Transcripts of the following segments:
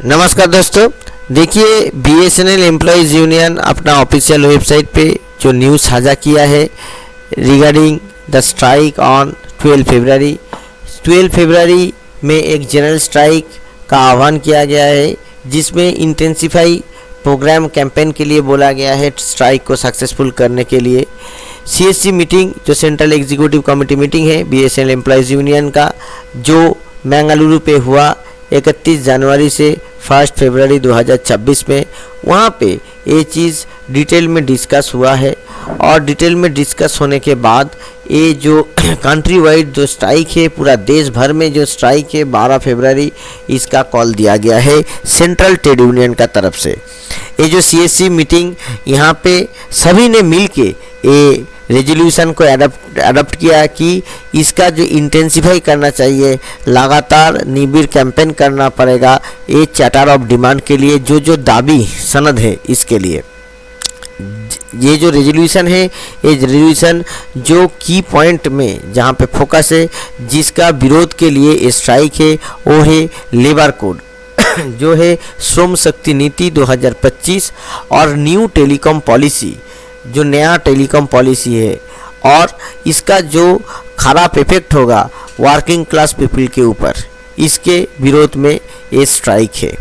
नमस्कार दोस्तों, देखिए बीएसएनएल एम्प्लॉयज़ यूनियन अपना ऑफिशियल वेबसाइट पे जो न्यूज़ साझा किया है रिगार्डिंग द स्ट्राइक ऑन 12 फरवरी। 12 फरवरी में एक जनरल स्ट्राइक का आह्वान किया गया है, जिसमें इंटेंसिफाई प्रोग्राम कैंपेन के लिए बोला गया है स्ट्राइक को सक्सेसफुल करने के लिए। सीएससी मीटिंग जो सेंट्रल एग्जीक्यूटिव कमेटी मीटिंग है बीएसएनएल एम्प्लॉयज़ यूनियन का, जो बेंगलुरु पे हुआ 31 जनवरी से 1 फरवरी 2026 में, वहाँ पे ये चीज़ डिटेल में डिस्कस हुआ है। और डिटेल में डिस्कस होने के बाद ये जो कंट्री वाइड जो स्ट्राइक है, पूरा देश भर में जो स्ट्राइक है 12 फरवरी, इसका कॉल दिया गया है सेंट्रल ट्रेड यूनियन का तरफ से। ये जो सीएससी मीटिंग यहाँ पे सभी ने मिल के ये रेजोल्यूशन को अडॉप्ट किया कि इसका जो इंटेंसिफाई करना चाहिए, लगातार निबिड़ कैंपेन करना पड़ेगा ये चार्टर ऑफ डिमांड के लिए, जो दाबी सनद है इसके लिए। ये जो रेजोल्यूशन है, ये रेजोल्यूशन जो की पॉइंट में जहाँ पे फोकस है, जिसका विरोध के लिए ये स्ट्राइक है, वो है लेबर कोड जो है श्रम शक्ति नीति 2025 और न्यू टेलीकॉम पॉलिसी, जो नया टेलीकॉम पॉलिसी है, और इसका जो खराब इफेक्ट होगा वर्किंग क्लास पीपल के ऊपर, इसके विरोध में ये स्ट्राइक है।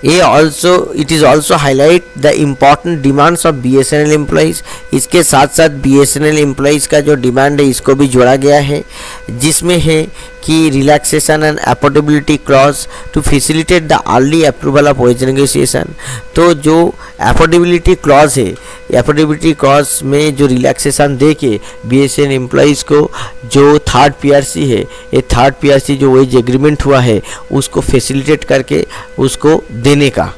It is also highlight the important demands of BSNL employees. इसके साथ साथ बीएसएनएल एम्प्लॉयज़ का जो डिमांड है इसको भी जोड़ा गया है, जिसमें है कि relaxation and affordability clause to facilitate the early approval of wage negotiation. तो जो अफोर्डेबिलिटी क्लॉज है, अफोर्डेबिलिटी क्लॉज में जो रिलैक्सेशन दे के बीएसएनएल एम्प्लॉयज़ को जो थर्ड पीआरसी है, ये थर्ड पीआरसी जो वेज एग्रीमेंट हुआ है उसको फैसिलिटेट करके उसको देने का।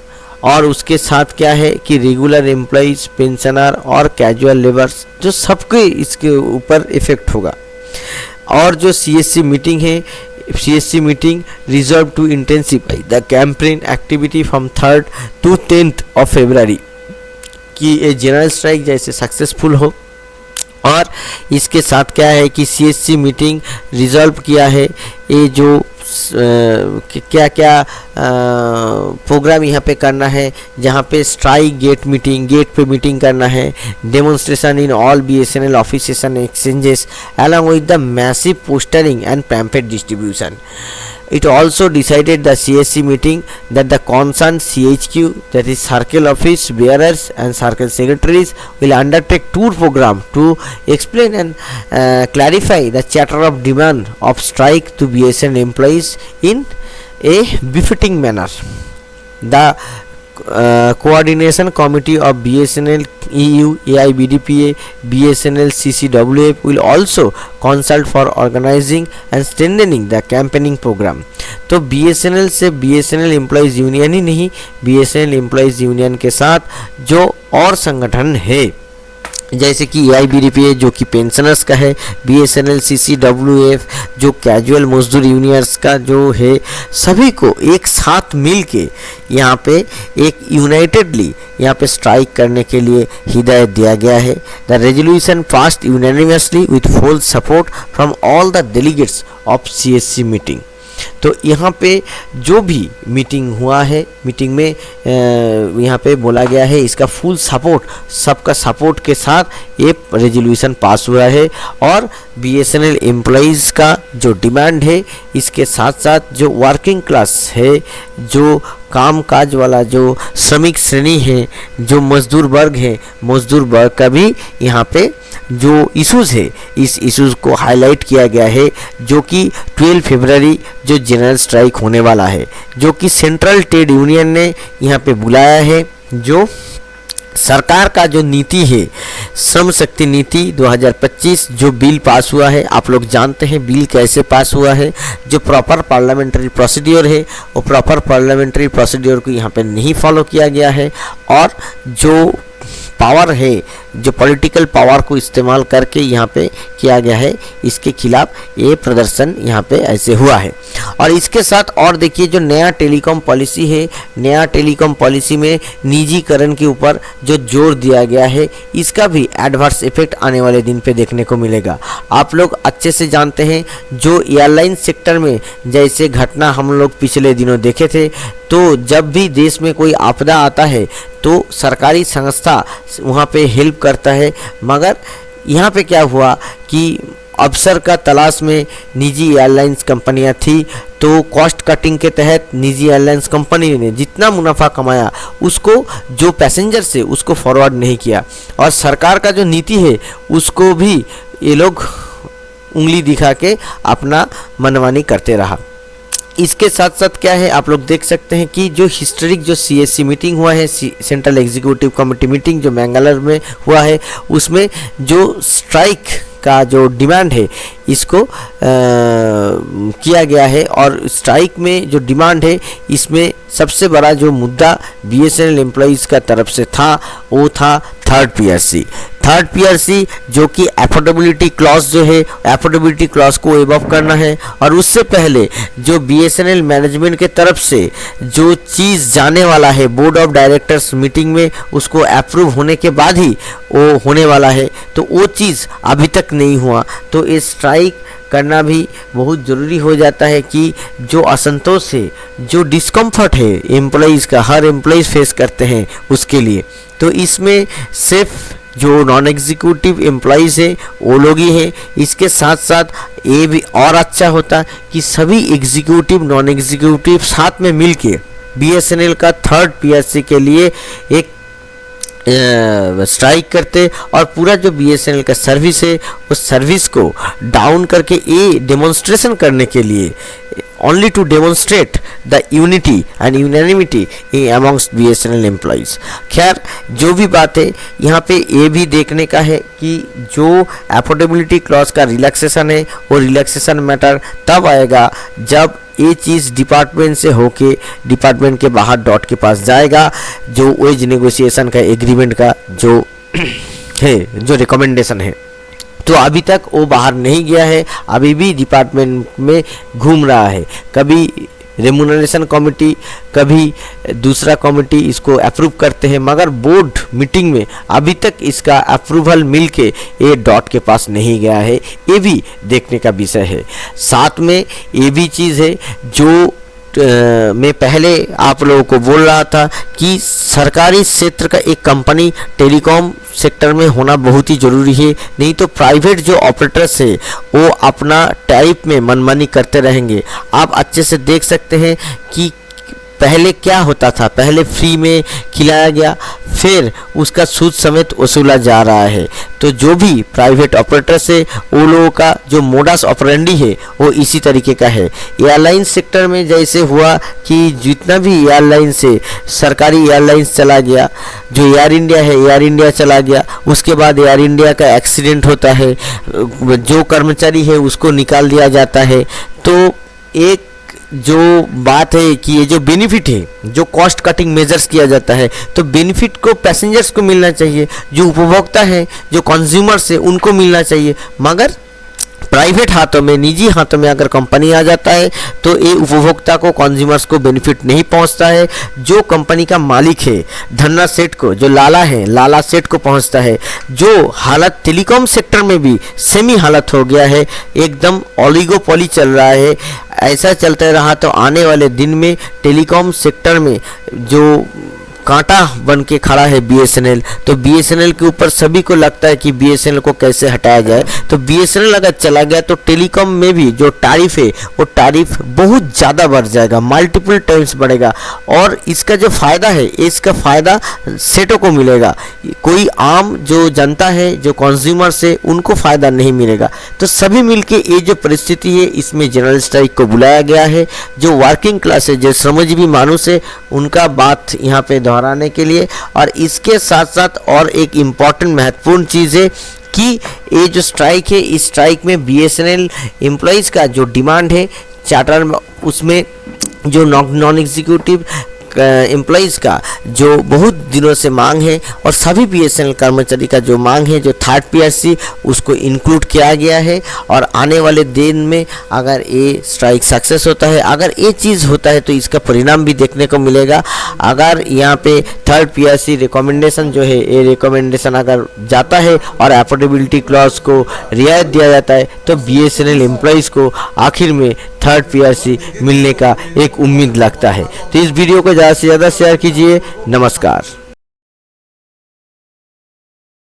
और उसके साथ क्या है कि रेगुलर एम्प्लॉयज़, पेंशनर और कैजुअल लेबर्स, जो सबके इसके ऊपर इफेक्ट होगा। और जो सीएससी मीटिंग है, CSC meeting reserve to intensify the campaign activity from 3rd to 10th of February कि ये जनरल स्ट्राइक जैसे सक्सेसफुल हो। और इसके साथ क्या है कि सीएससी मीटिंग रिजॉल्व किया है ये जो क्या क्या प्रोग्राम यहाँ पे करना है, जहाँ पे स्ट्राइक गेट पे मीटिंग करना है, demonstration in all BSNL offices and exchanges along with the massive postering and pamphlet distribution. It also decided the CSC meeting that the concerned CHQ, that is circle office bearers and circle secretaries, will undertake tour program to explain and clarify the charter of demand of strike to BSNL employees in a befitting manner. The coordination committee of BSNL EU, AIBDPA, BSNL CCWF will also consult for organizing and strengthening the campaigning program. तो BSNL से BSNL employees union ही नहीं, BSNL employees union के साथ जो और संगठन है, जैसे कि AIBDPA जो कि पेंशनर्स का है, BSNL CCWF जो कैजुअल मजदूर यूनियंस का जो है, सभी को एक साथ मिल के यहाँ पे एक यूनाइटेडली यहाँ पे स्ट्राइक करने के लिए हिदायत दिया गया है। The resolution passed unanimously with full support from all the delegates of CSC meeting. तो यहाँ पे जो भी मीटिंग हुआ है, मीटिंग में यहाँ पे बोला गया है इसका फुल सपोर्ट, सबका सपोर्ट के साथ ये रेजोल्यूशन पास हुआ है। और बीएसएनएल एम्प्लॉयज़ का जो डिमांड है, इसके साथ साथ जो वर्किंग क्लास है, जो काम काज वाला जो श्रमिक श्रेणी है, जो मजदूर वर्ग है, मजदूर वर्ग का भी यहाँ पे जो इश्यूज़ है, इस इश्यूज़ को हाईलाइट किया गया है, जो कि 12 फरवरी जो जनरल स्ट्राइक होने वाला है, जो कि सेंट्रल ट्रेड यूनियन ने यहाँ पे बुलाया है। जो सरकार का जो नीति है, श्रम शक्ति नीति 2025 जो बिल पास हुआ है, आप लोग जानते हैं बिल कैसे पास हुआ है। जो प्रॉपर पार्लियामेंट्री प्रोसीड्योर है, वो प्रॉपर पार्लियामेंट्री प्रोसीड्योर को यहाँ पे नहीं फॉलो किया गया है। और जो पावर है जो पॉलिटिकल पावर को इस्तेमाल करके यहाँ पे किया गया है, इसके खिलाफ ये प्रदर्शन यहाँ पे ऐसे हुआ है। और इसके साथ और देखिए जो नया टेलीकॉम पॉलिसी है, नया टेलीकॉम पॉलिसी में निजीकरण के ऊपर जो जोर दिया गया है, इसका भी एडवर्स इफेक्ट आने वाले दिन पे देखने को मिलेगा। आप लोग अच्छे से जानते हैं जो एयरलाइन सेक्टर में जैसे घटना हम लोग पिछले दिनों देखे थे, तो जब भी देश में कोई आपदा आता है तो सरकारी संस्था वहाँ पे हेल्प करता है, मगर यहाँ पे क्या हुआ कि अवसर का तलाश में निजी एयरलाइंस कंपनियां थी, तो कॉस्ट कटिंग के तहत निजी एयरलाइंस कंपनी ने जितना मुनाफा कमाया उसको जो पैसेंजर से उसको फॉरवर्ड नहीं किया, और सरकार का जो नीति है उसको भी ये लोग उंगली दिखा के अपना मनमानी करते रहा। इसके साथ साथ क्या है, आप लोग देख सकते हैं कि जो हिस्टोरिक जो सीएससी मीटिंग हुआ है, सेंट्रल एग्जीक्यूटिव कमेटी मीटिंग जो मैंगलोर में हुआ है, उसमें जो स्ट्राइक का जो डिमांड है इसको किया गया है। और स्ट्राइक में जो डिमांड है इसमें सबसे बड़ा जो मुद्दा बीएसएनएल एम्प्लॉइज़ का तरफ से था वो था थर्ड पीआरसी, जो कि अफोर्डेबिलिटी क्लॉज जो है, अफोर्डेबिलिटी क्लॉज को वेव ऑफ करना है। और उससे पहले जो बीएसएनएल मैनेजमेंट के तरफ से जो चीज़ जाने वाला है बोर्ड ऑफ डायरेक्टर्स मीटिंग में, उसको अप्रूव होने के बाद ही वो होने वाला है, तो वो चीज़ अभी तक नहीं हुआ। तो ये स्ट्राइक करना भी बहुत ज़रूरी हो जाता है कि जो असंतोष है, जो डिस्कम्फर्ट है एम्प्लॉइज़ का, हर एम्प्लॉइज़ फेस करते हैं उसके लिए। तो इसमें सिर्फ जो नॉन एग्जीक्यूटिव एम्प्लॉइज़ है वो लोग ही हैं। इसके साथ साथ ये भी और अच्छा होता कि सभी एग्जीक्यूटिव नॉन एग्जीक्यूटिव साथ में मिलके बीएसएनएल का थर्ड पीआरसी के लिए एक स्ट्राइक करते, और पूरा जो बीएसएनएल का सर्विस है उस सर्विस को डाउन करके ये डेमोन्स्ट्रेशन करने के लिए, only to demonstrate the unity and unanimity amongst BSNL employees। खैर जो भी बात है यहाँ पे ये भी देखने का है कि जो अफोर्डेबिलिटी क्लॉज का रिलैक्सेशन है वो रिलैक्सेशन मैटर तब आएगा जब ये चीज़ डिपार्टमेंट से होके डिपार्टमेंट के बाहर डॉट के पास जाएगा, जो वेज नेगोशिएशन का एग्रीमेंट का जो है, जो रिकमेंडेशन है। तो अभी तक वो बाहर नहीं गया है, अभी भी डिपार्टमेंट में घूम रहा है। कभी रेमुनरेशन कमेटी, कभी दूसरा कमेटी इसको अप्रूव करते हैं, मगर बोर्ड मीटिंग में अभी तक इसका अप्रूवल मिलके ये डॉट के पास नहीं गया है। ये भी देखने का विषय है। साथ में ये भी चीज़ है जो मैं पहले आप लोगों को बोल रहा था कि सरकारी क्षेत्र का एक कंपनी टेलीकॉम सेक्टर में होना बहुत ही ज़रूरी है, नहीं तो प्राइवेट जो ऑपरेटर्स है वो अपना टैरिफ में मनमानी करते रहेंगे। आप अच्छे से देख सकते हैं कि पहले क्या होता था, पहले फ्री में खिलाया गया, फिर उसका सूद समेत वसूला जा रहा है। तो जो भी प्राइवेट ऑपरेटर्स है वो लोगों का जो मोडस ऑपरेंडी है वो इसी तरीके का है। एयरलाइन सेक्टर में जैसे हुआ कि जितना भी एयरलाइन से सरकारी एयरलाइंस चला गया, जो एयर इंडिया है एयर इंडिया चला गया, उसके बाद एयर इंडिया का एक्सीडेंट होता है, जो कर्मचारी है उसको निकाल दिया जाता है। तो एक जो बात है कि ये जो बेनिफिट है, जो कॉस्ट कटिंग मेजर्स किया जाता है, तो बेनिफिट को पैसेंजर्स को मिलना चाहिए, जो उपभोक्ता है, जो कंज्यूमर्स है उनको मिलना चाहिए। मगर प्राइवेट हाथों में, निजी हाथों में अगर कंपनी आ जाता है तो ये उपभोक्ता को, कंज्यूमर्स को बेनिफिट नहीं पहुंचता है। जो कंपनी का मालिक है धन्ना सेठ को, जो लाला है लाला सेठ को पहुंचता है। जो हालत टेलीकॉम सेक्टर में भी सेमी हालत हो गया है, एकदम ओलिगोपोली चल रहा है। ऐसा चलते रहा तो आने वाले दिन में टेलीकॉम सेक्टर में जो कांटा बन के खड़ा है बीएसएनएल, तो बीएसएनएल के ऊपर सभी को लगता है कि बीएसएनएल को कैसे हटाया जाए। तो बीएसएनएल अगर चला गया तो टेलीकॉम में भी जो टैरिफ है वो टैरिफ बहुत ज़्यादा बढ़ जाएगा, मल्टीपल टाइम्स बढ़ेगा। और इसका जो फ़ायदा है, इसका फ़ायदा सेठों को मिलेगा, कोई आम जो जनता है, जो कंज्यूमर से, उनको फ़ायदा नहीं मिलेगा। तो सभी मिलके ये जो परिस्थिति है इसमें जनरल स्ट्राइक को बुलाया गया है। जो वर्किंग क्लास है, जो श्रमजीवी मानुष है, उनका बात यहाँ पे दोहराने के लिए। और इसके साथ साथ और एक इम्पॉर्टेंट महत्वपूर्ण चीज़ है कि ये जो स्ट्राइक है, इस स्ट्राइक में बीएसएनएल एम्प्लॉइज़ का जो डिमांड है चार्टर, उसमें जो नॉन एग्जीक्यूटिव एम्प्लॉइज़ का जो बहुत दिनों से मांग है और सभी बीएसएनएल कर्मचारी का जो मांग है, जो थर्ड पीआरसी उसको इंक्लूड किया गया है। और आने वाले दिन में अगर ये स्ट्राइक सक्सेस होता है, अगर ये चीज़ होता है तो इसका परिणाम भी देखने को मिलेगा। अगर यहाँ पे थर्ड पीआरसी रिकमेंडेशन जो है, ये रिकमेंडेशन अगर जाता है और अफोर्डेबिलिटी क्लॉज को रियायत दिया जाता है तो बीएसएनएल एम्प्लॉइज़ को आखिर में थर्ड पीआरसी मिलने का एक उम्मीद लगता है। तो इस वीडियो को ज़्यादा से ज़्यादा शेयर कीजिए। नमस्कार।